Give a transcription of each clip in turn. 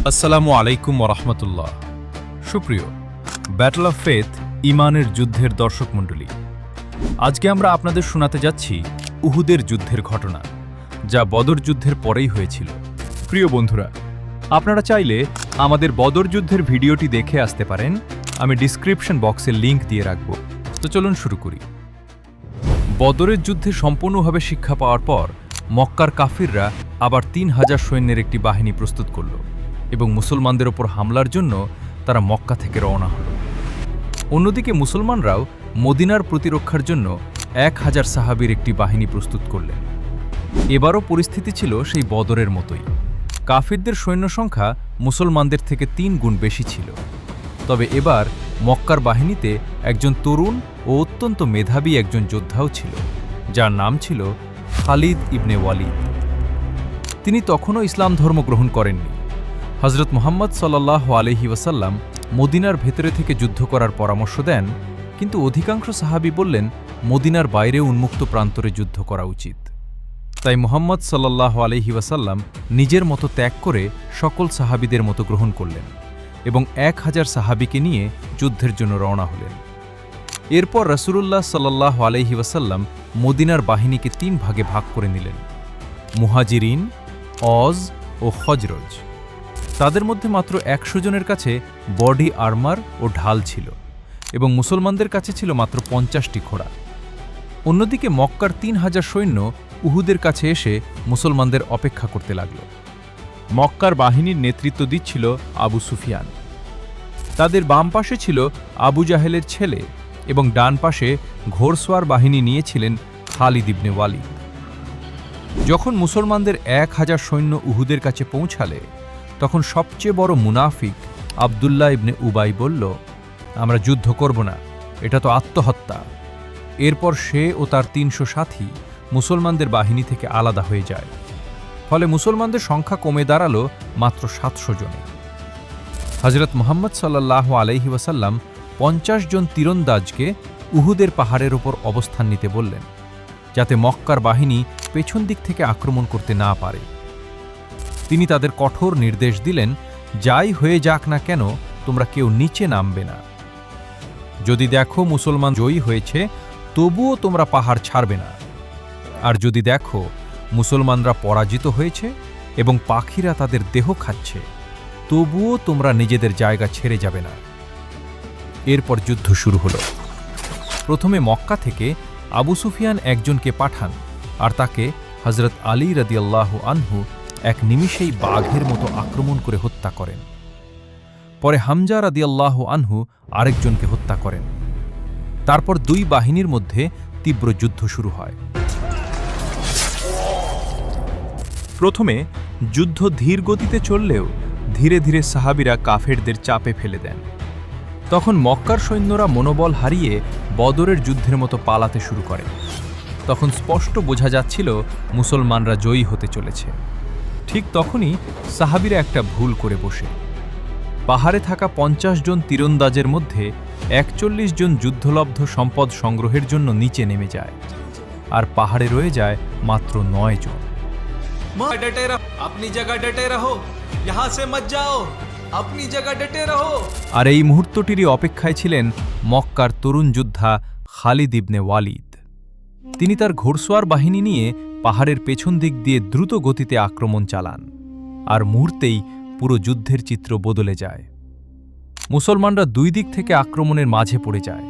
আসসালামু আলাইকুম ওরহমতুল্লাহ। সুপ্রিয় ব্যাটল অফ ফেথ ইমানের যুদ্ধের দর্শক মণ্ডলী, আজকে আমরা আপনাদের শোনাতে যাচ্ছি উহুদের যুদ্ধের ঘটনা, যা বদর যুদ্ধের পরেই হয়েছিল। প্রিয় বন্ধুরা, আপনারা চাইলে আমাদের বদর যুদ্ধের ভিডিওটি দেখে আসতে পারেন। আমি ডিসক্রিপশন বক্সে লিংক দিয়ে রাখব। তো চলুন শুরু করি। বদরের যুদ্ধে সম্পূর্ণভাবে শিক্ষা পাওয়ার পর মক্কার কাফিররা আবার ৩,০০০ সৈন্যের একটি বাহিনী প্রস্তুত করল এবং মুসলমানদের ওপর হামলার জন্য তারা মক্কা থেকে রওনা হল। অন্যদিকে মুসলমানরাও মদিনার প্রতিরক্ষার জন্য ১,০০০ সাহাবীর একটি বাহিনী প্রস্তুত করলেন। এবারও পরিস্থিতি ছিল সেই বদরের মতোই। কাফিরদের সৈন্য সংখ্যা মুসলমানদের থেকে ৩ গুণ বেশি ছিল। তবে এবার মক্কার বাহিনীতে একজন তরুণ ও অত্যন্ত মেধাবী একজন যোদ্ধাও ছিল, যার নাম ছিল খালিদ ইবনে ওয়ালিদ। তিনি তখনও ইসলাম ধর্ম গ্রহণ করেননি। হজরত মুহাম্মদ সাল্লাল্লাহু আলাইহি ওয়াসাল্লাম মদিনার ভেতরে থেকে যুদ্ধ করার পরামর্শ দেন, কিন্তু অধিকাংশ সাহাবী বললেন মদিনার বাইরে উন্মুক্ত প্রান্তরে যুদ্ধ করা উচিত। তাই মুহাম্মদ সাল্লাল্লাহু আলাইহি ওয়াসাল্লাম নিজের মতো ত্যাগ করে সকল সাহাবীদের মতো গ্রহণ করলেন এবং ১,০০০ সাহাবীকে নিয়ে যুদ্ধের জন্য রওনা হলেন। এরপর রাসূলুল্লাহ সাল্লাল্লাহু আলাইহি ওয়াসাল্লাম মদিনার বাহিনীকে ৩ ভাগে ভাগ করে নিলেন: মুহাজিরিন, অজ ও খজরজ। তাদের মধ্যে মাত্র ১০০ জনের কাছে বডি আর্মার ও ঢাল ছিল এবং মুসলমানদের কাছে ছিল মাত্র ৫০টি ঘোড়া। অন্যদিকে মক্কার ৩,০০০ সৈন্য উহুদের কাছে এসে মুসলমানদের অপেক্ষা করতে লাগল। মক্কার বাহিনীর নেতৃত্ব দিচ্ছিল আবু সুফিয়ান। তাদের বাম পাশে ছিল আবু জাহেলের ছেলে এবং ডান পাশে ঘোড়সওয়ার বাহিনী নিয়েছিলেন খালিদ ইবনে ওয়ালিদ। যখন মুসলমানদের ১,০০০ সৈন্য উহুদের কাছে পৌঁছালে, তখন সবচেয়ে বড় মুনাফিক আবদুল্লাহ ইবনে উবাই বলল, আমরা যুদ্ধ করব না, এটা তো আত্মহত্যা। এরপর সে ও তার ৩০০ সাথী মুসলমানদের বাহিনী থেকে আলাদা হয়ে যায়। ফলে মুসলমানদের সংখ্যা কমে দাঁড়ালো মাত্র ৭০০ জনে। হজরত মুহাম্মদ সাল্লাল্লাহু আলাইহি ওয়াসাল্লাম ৫০ জন তীরন্দাজকে উহুদের পাহাড়ের ওপর অবস্থান নিতে বললেন, যাতে মক্কার বাহিনী পেছন দিক থেকে আক্রমণ করতে না পারে। তিনি তাদের কঠোর নির্দেশ দিলেন, যাই হয়ে যাক না কেন, তোমরা কেউ নিচে নামবে না। যদি দেখো মুসলমান জয়ী হয়েছে, তবুও তোমরা পাহাড় ছাড়বে না। আর যদি দেখো মুসলমানরা পরাজিত হয়েছে এবং পাখিরা তাদের দেহ খাচ্ছে, তবুও তোমরা নিজেদের জায়গা ছেড়ে যাবে না। এরপর যুদ্ধ শুরু হলো। প্রথমে মক্কা থেকে আবু সুফিয়ান একজনকে পাঠান, আর তাকে হজরত আলী রাদিয়াল্লাহু আনহু এক নিমিষেই বাঘের মতো আক্রমণ করে হত্যা করেন। পরে হামজা রাদিয়াল্লাহু আনহু আরেকজনকে হত্যা করেন। তারপর দুই বাহিনীর মধ্যে তীব্র যুদ্ধ শুরু হয়। প্রথমে যুদ্ধ ধীর গতিতে চললেও ধীরে ধীরে সাহাবীরা কাফেরদের চাপে ফেলে দেন। তখন মক্কার সৈন্যরা মনোবল হারিয়ে বদরের যুদ্ধের মতো পালাতে শুরু করে। তখন স্পষ্ট বোঝা যাচ্ছিল মুসলমানরা জয়ী হতে চলেছে। ঠিক তখনই সাহাবীরা একটা ভুল করে বসে। পাহাড়ে থাকা ৫০ জন তীরন্দাজের মধ্যে ৪১ জন যুদ্ধলব্ধ সম্পদ সংগ্রহের জন্য নিচে নেমে যায়, আর পাহাড়ে রয়ে যায় মাত্র ৯ জন। আর এই মুহূর্তটিরই অপেক্ষায় ছিলেন মক্কার তরুণ যোদ্ধা খালিদ ইবনে ওয়ালিদ। তিনি তার ঘোড়সওয়ার বাহিনী নিয়ে পাহাড়ের পেছন দিক দিয়ে দ্রুত গতিতে আক্রমণ চালান, আর মুহূর্তেই পুরো যুদ্ধের চিত্র বদলে যায়। মুসলমানরা দুই দিক থেকে আক্রমণের মাঝে পড়ে যায়।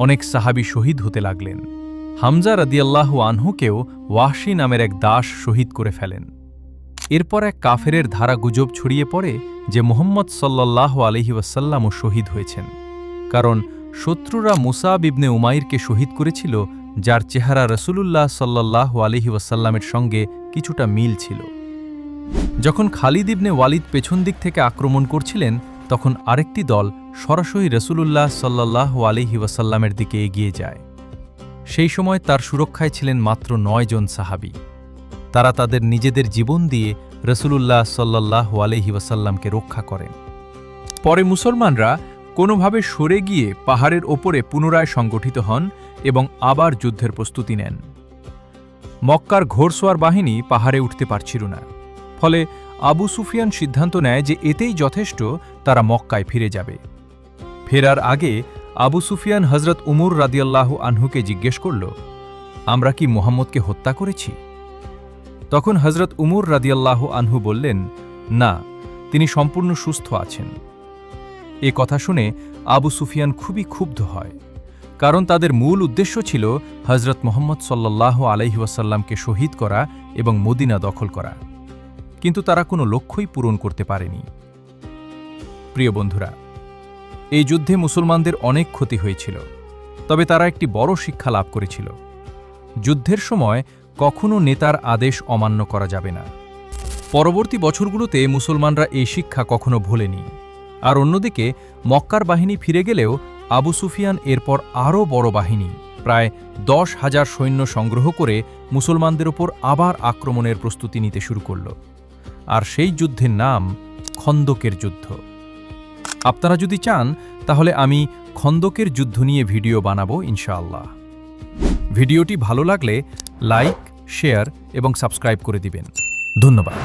অনেক সাহাবী শহীদ হতে লাগলেন। হামজা রাদিয়াল্লাহু আনহুকেও ওয়াহশী নামের এক দাস শহীদ করে ফেলেন। এরপর এক কাফেরের ধারা গুজব ছড়িয়ে পড়ে যে মুহাম্মদ সাল্লাল্লাহু আলাইহি ওয়াসাল্লামও শহীদ হয়েছেন, কারণ শত্রুরা মুসাব ইবনে উমাইরকে শহীদ করেছিল, যার চেহারা রাসূলুল্লাহ সাল্লাল্লাহু আলাইহি ওয়াসাল্লামের সঙ্গে কিছুটা মিল ছিল। যখন খালিদ ইবনে ওয়ালিদ পেছন দিক থেকে আক্রমণ করছিলেন, তখন আরেকটি দল সরাসরি রাসূলুল্লাহ সাল্লাল্লাহু আলাইহি ওয়াসাল্লামের দিকে এগিয়ে যায়। সেই সময় তার সুরক্ষায় ছিলেন মাত্র ৯ জন সাহাবী। তারা তাদের নিজেদের জীবন দিয়ে রাসূলুল্লাহ সাল্লাল্লাহু আলাইহি ওয়াসাল্লামকে রক্ষা করেন। পরে মুসলমানরা কোনোভাবে সরে গিয়ে পাহাড়ের ওপরে পুনরায় সংগঠিত হন এবং আবার যুদ্ধের প্রস্তুতি নেন। মক্কার ঘোড়সওয়ার বাহিনী পাহাড়ে উঠতে পারছিল না। ফলে আবু সুফিয়ান সিদ্ধান্ত নেয় যে এতেই যথেষ্ট, তারা মক্কায় ফিরে যাবে। ফেরার আগে আবু সুফিয়ান হজরত উমর রাদিয়াল্লাহু আনহুকে জিজ্ঞেস করল, আমরা কি মুহাম্মদকে হত্যা করেছি? তখন হজরত উমর রাদিয়াল্লাহু আনহু বললেন, না, তিনি সম্পূর্ণ সুস্থ আছেন। এ কথা শুনে আবু সুফিয়ান খুবই ক্ষুব্ধ হয়, কারণ তাদের মূল উদ্দেশ্য ছিল হজরত মুহাম্মদ সাল্লাল্লাহু আলাইহি ওয়াসাল্লামকে শহীদ করা এবং মদিনা দখল করা, কিন্তু তারা কোনো লক্ষ্যই পূরণ করতে পারেনি। প্রিয় বন্ধুরা, এই যুদ্ধে মুসলমানদের অনেক ক্ষতি হয়েছিল, তবে তারা একটি বড় শিক্ষা লাভ করেছিল। যুদ্ধের সময় কখনও নেতার আদেশ অমান্য করা যাবে না। পরবর্তী বছরগুলোতে মুসলমানরা এই শিক্ষা কখনো ভোলেনি। আর অন্যদিকে মক্কার বাহিনী ফিরে গেলেও আবু সুফিয়ান এরপর আরও বড় বাহিনী, প্রায় 10,000 সৈন্য সংগ্রহ করে মুসলমানদের ওপর আবার আক্রমণের প্রস্তুতি নিতে শুরু করল। আর সেই যুদ্ধের নাম খন্দকের যুদ্ধ। আপনারা যদি চান তাহলে আমি খন্দকের যুদ্ধ নিয়ে ভিডিও বানাবো ইনশাআল্লাহ। ভিডিওটি ভালো লাগলে লাইক, শেয়ার এবং সাবস্ক্রাইব করে দিবেন। ধন্যবাদ।